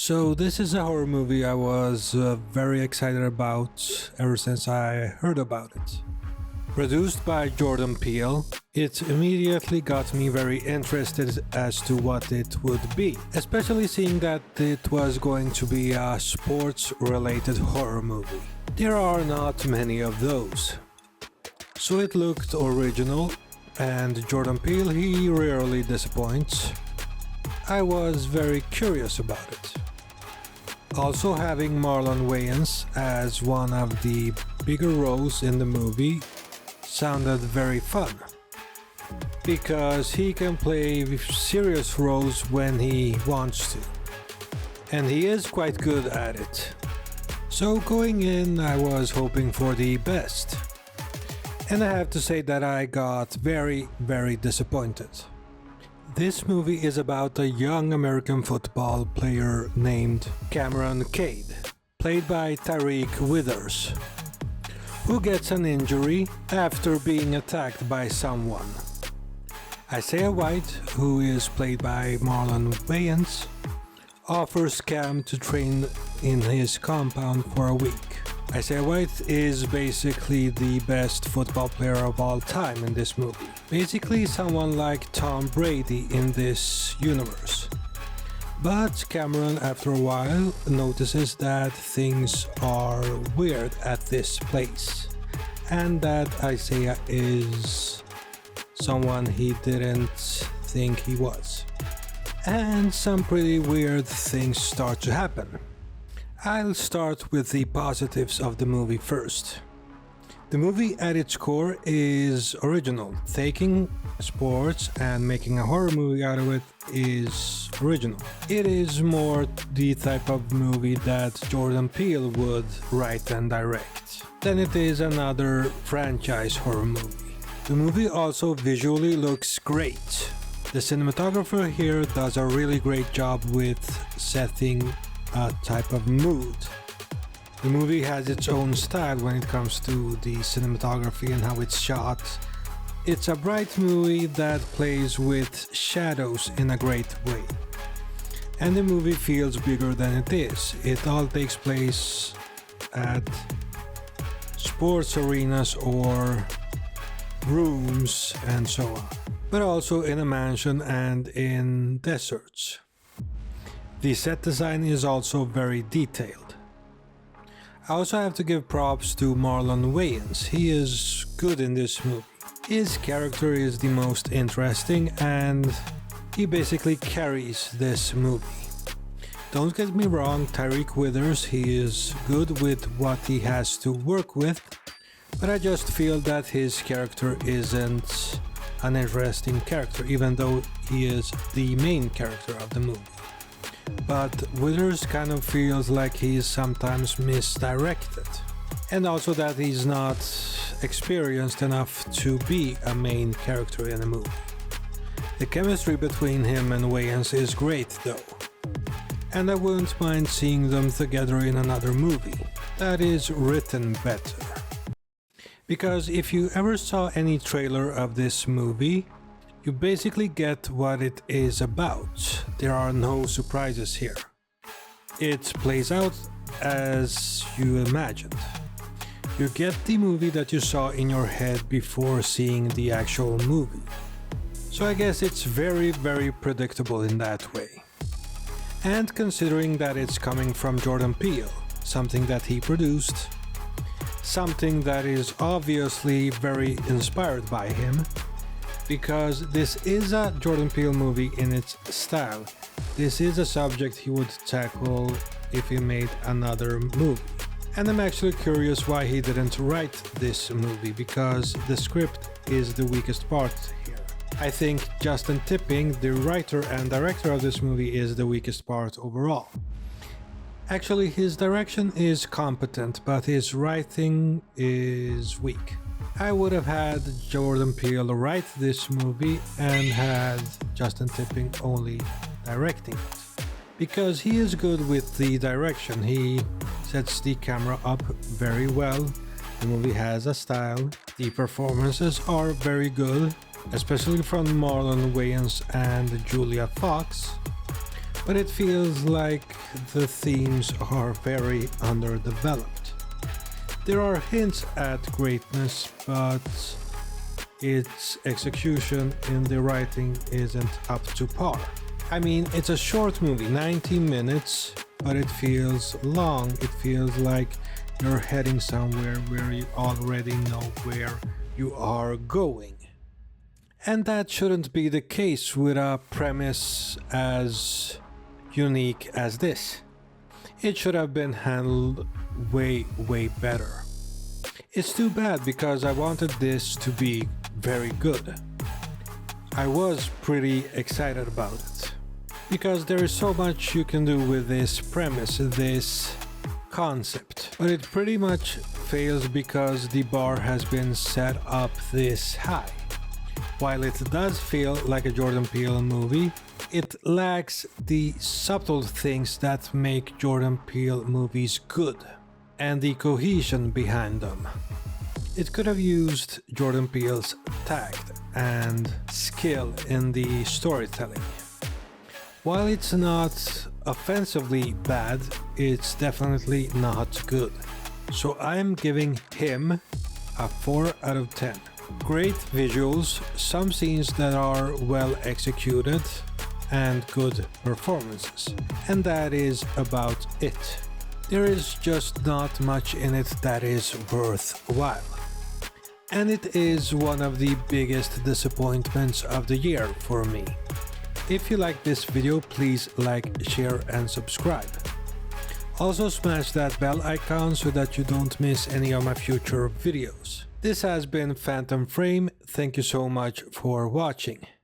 So this is a horror movie I was very excited about ever since I heard about it. Produced by Jordan Peele, it immediately got me very interested as to what it would be, especially seeing that it was going to be a sports-related horror movie. There are not many of those. So it looked original, and Jordan Peele, he rarely disappoints. I was very curious about it. Also, having Marlon Wayans as one of the bigger roles in the movie sounded very fun, because he can play serious roles when he wants to, and he is quite good at it. So going in, I was hoping for the best, and I have to say that I got very disappointed. This movie is about a young American football player named Cameron Cade, played by Tyreek Withers, who gets an injury after being attacked by someone. Isaiah White, who is played by Marlon Wayans, offers Cam to train in his compound for a week. Isaiah White is basically the best football player of all time in this movie. Basically someone like Tom Brady in this universe. But Cameron, after a while, notices that things are weird at this place, and that Isaiah is someone he didn't think he was. And some pretty weird things start to happen. I'll start with the positives of the movie first. The movie at its core is original. Taking sports and making a horror movie out of it is original. It is more the type of movie that Jordan Peele would write and direct than it is another franchise horror movie. The movie also visually looks great. The cinematographer here does a really great job with setting a type of mood. The movie has its own style when it comes to the cinematography and how it's shot. It's a bright movie that plays with shadows in a great way. And the movie feels bigger than it is. It all takes place at sports arenas or rooms and so on, but also in a mansion and in deserts. The set design is also very detailed. I also have to give props to Marlon Wayans. He is good in this movie. His character is the most interesting, and he basically carries this movie. Don't get me wrong, Tyreek Withers, he is good with what he has to work with, but I just feel that his character isn't an interesting character, even though he is the main character of the movie. But Withers kind of feels like he's sometimes misdirected, and also that he's not experienced enough to be a main character in a movie. The chemistry between him and Wayans is great though, and I wouldn't mind seeing them together in another movie that is written better. Because if you ever saw any trailer of this movie, you basically get what it is about. There are no surprises here. It plays out as you imagined. You get the movie that you saw in your head before seeing the actual movie. So I guess it's very predictable in that way. And considering that it's coming from Jordan Peele, something that he produced, something that is obviously very inspired by him, because this is a Jordan Peele movie in its style. This is a subject he would tackle if he made another movie. And I'm actually curious why he didn't write this movie, because the script is the weakest part here. I think Justin Tipping, the writer and director of this movie, is the weakest part overall. Actually, his direction is competent, but his writing is weak. I would have had Jordan Peele write this movie and had Justin Tipping only directing it, because he is good with the direction. He sets the camera up very well. The movie has a style. The performances are very good, especially from Marlon Wayans and Julia Fox. but it feels like the themes are very underdeveloped. There are hints at greatness, but its execution in the writing isn't up to par. I mean, it's a short movie, 90 minutes, but it feels long. It feels like you're heading somewhere where you already know where you are going. And that shouldn't be the case with a premise as unique as this. It should have been handled way better. It's too bad because I wanted this to be very good. I was pretty excited about it because there is so much you can do with this premise, this concept, but it pretty much fails because the bar has been set up this high. While it does feel like a Jordan Peele movie, it lacks the subtle things that make Jordan Peele movies good and the cohesion behind them. It could have used Jordan Peele's tact and skill in the storytelling. While it's not offensively bad, it's definitely not good. So I'm giving him a 4 out of 10. Great visuals, some scenes that are well executed, and good performances. And that is about it. There is just not much in it that is worthwhile. And it is one of the biggest disappointments of the year for me. If you like this video, please like, share and subscribe. Also smash that bell icon so that you don't miss any of my future videos. This has been Phantom Frame. Thank you so much for watching.